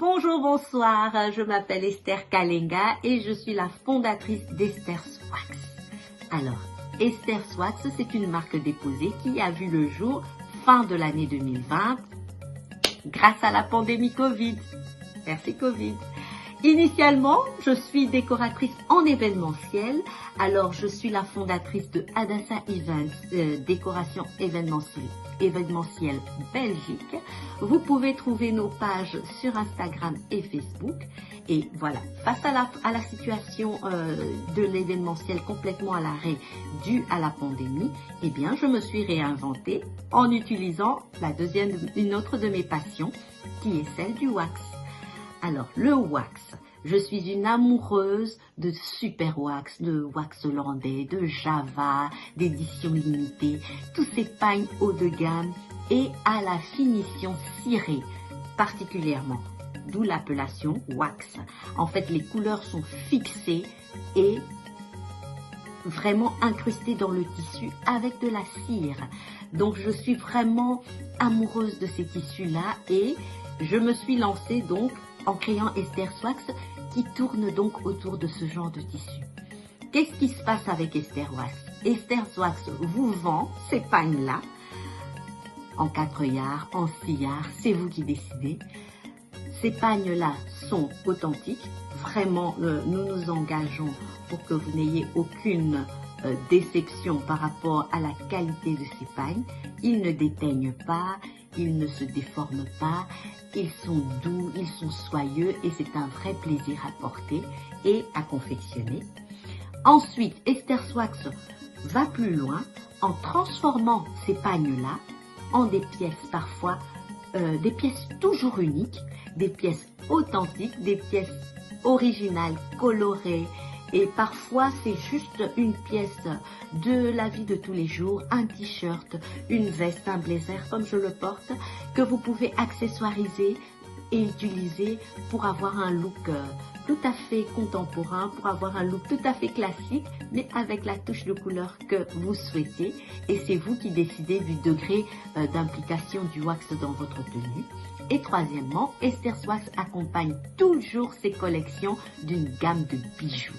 Bonjour, bonsoir, je m'appelle Esther Kalenga et je suis la fondatrice d'Esther Swax. Alors, Esther Swax, c'est une marque déposée qui a vu le jour fin de l'année 2020 grâce à la pandémie Covid. Merci Covid. Initialement, je suis décoratrice en événementiel. Alors, je suis la fondatrice de Adassa Events, décoration événementielle Belgique. Vous pouvez trouver nos pages sur Instagram et Facebook. Et voilà, face à la situation de l'événementiel complètement à l'arrêt dû à la pandémie, eh bien, je me suis réinventée en utilisant une autre de mes passions, qui est celle du wax. Alors, le wax, je suis une amoureuse de super wax, de wax hollandais, de Java, d'édition limitée, tous ces pagnes haut de gamme et à la finition cirée particulièrement, d'où l'appellation wax. En fait, les couleurs sont fixées et vraiment incrustées dans le tissu avec de la cire. Donc, je suis vraiment amoureuse de ces tissus-là et je me suis lancée donc en créant Esther Swax qui tourne donc autour de ce genre de tissu. Qu'est-ce qui se passe avec Esther Swax? Esther Swax vous vend ces pagnes-là en 4 yards, en 6 yards, c'est vous qui décidez. Ces pagnes-là sont authentiques. Vraiment, nous nous engageons pour que vous n'ayez aucune déception par rapport à la qualité de ces pagnes. Ils ne déteignent pas, ils ne se déforment pas. Ils sont doux, ils sont soyeux et c'est un vrai plaisir à porter et à confectionner. Ensuite, Esther Swax va plus loin en transformant ces pagnes-là en des pièces parfois, des pièces toujours uniques, des pièces authentiques, des pièces originales, colorées. Et parfois, c'est juste une pièce de la vie de tous les jours, un t-shirt, une veste, un blazer comme je le porte, que vous pouvez accessoiriser et utiliser pour avoir un look tout à fait contemporain, pour avoir un look tout à fait classique, mais avec la touche de couleur que vous souhaitez. Et c'est vous qui décidez du degré d'implication du wax dans votre tenue. Et troisièmement, Esther Swax accompagne toujours ses collections d'une gamme de bijoux.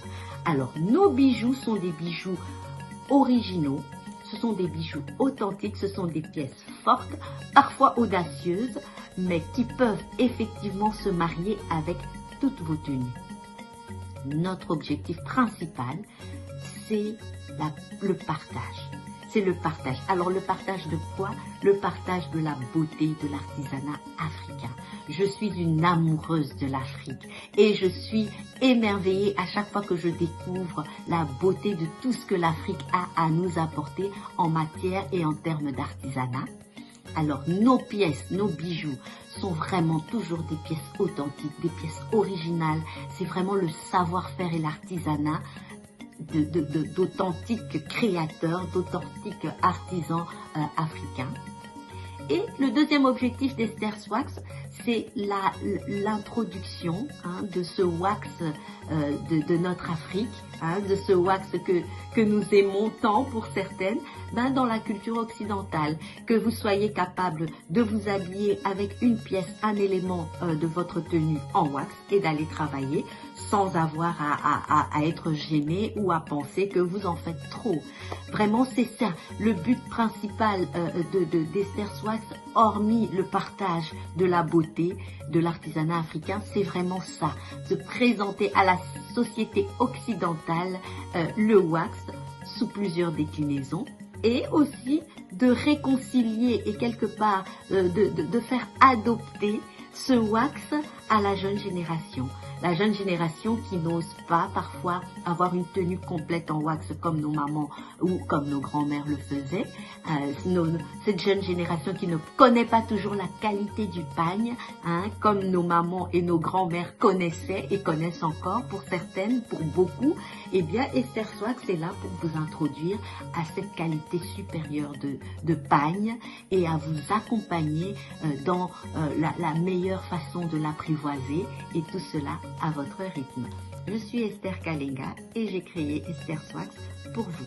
Alors, nos bijoux sont des bijoux originaux, ce sont des bijoux authentiques, ce sont des pièces fortes, parfois audacieuses, mais qui peuvent effectivement se marier avec toutes vos tenues. Notre objectif principal, c'est le partage. C'est le partage. Alors, le partage de quoi? Le partage de la beauté de l'artisanat africain. Je suis une amoureuse de l'Afrique et je suis émerveillée à chaque fois que je découvre la beauté de tout ce que l'Afrique a à nous apporter en matière et en termes d'artisanat. Alors, nos pièces, nos bijoux sont vraiment toujours des pièces authentiques, des pièces originales. C'est vraiment le savoir-faire et l'artisanat d'authentiques créateurs, d'authentiques artisans africains. Et le deuxième objectif d'Esther Swax, c'est l'introduction de ce wax de notre Afrique, de ce wax que nous aimons tant pour certaines, dans la culture occidentale. Que vous soyez capable de vous habiller avec une pièce, un élément de votre tenue en wax et d'aller travailler sans avoir à être gêné ou à penser que vous en faites trop. Vraiment, c'est ça le but principal d'Esther Swax, hormis le partage de la beauté de l'artisanat africain, c'est vraiment ça, de présenter à la société occidentale le wax sous plusieurs déclinaisons et aussi de réconcilier et quelque part de faire adopter ce wax à la jeune génération. La jeune génération qui n'ose pas parfois avoir une tenue complète en wax comme nos mamans ou comme nos grands-mères le faisaient. Cette jeune génération qui ne connaît pas toujours la qualité du pagne, comme nos mamans et nos grands-mères connaissaient et connaissent encore pour certaines, pour beaucoup. Eh bien, Esther Swax est là pour vous introduire à cette qualité supérieure de pagne et à vous accompagner dans la meilleure façon de l'apprivoiser et tout cela à votre rythme. Je suis Esther Kalenga et j'ai créé Esther Swax pour vous.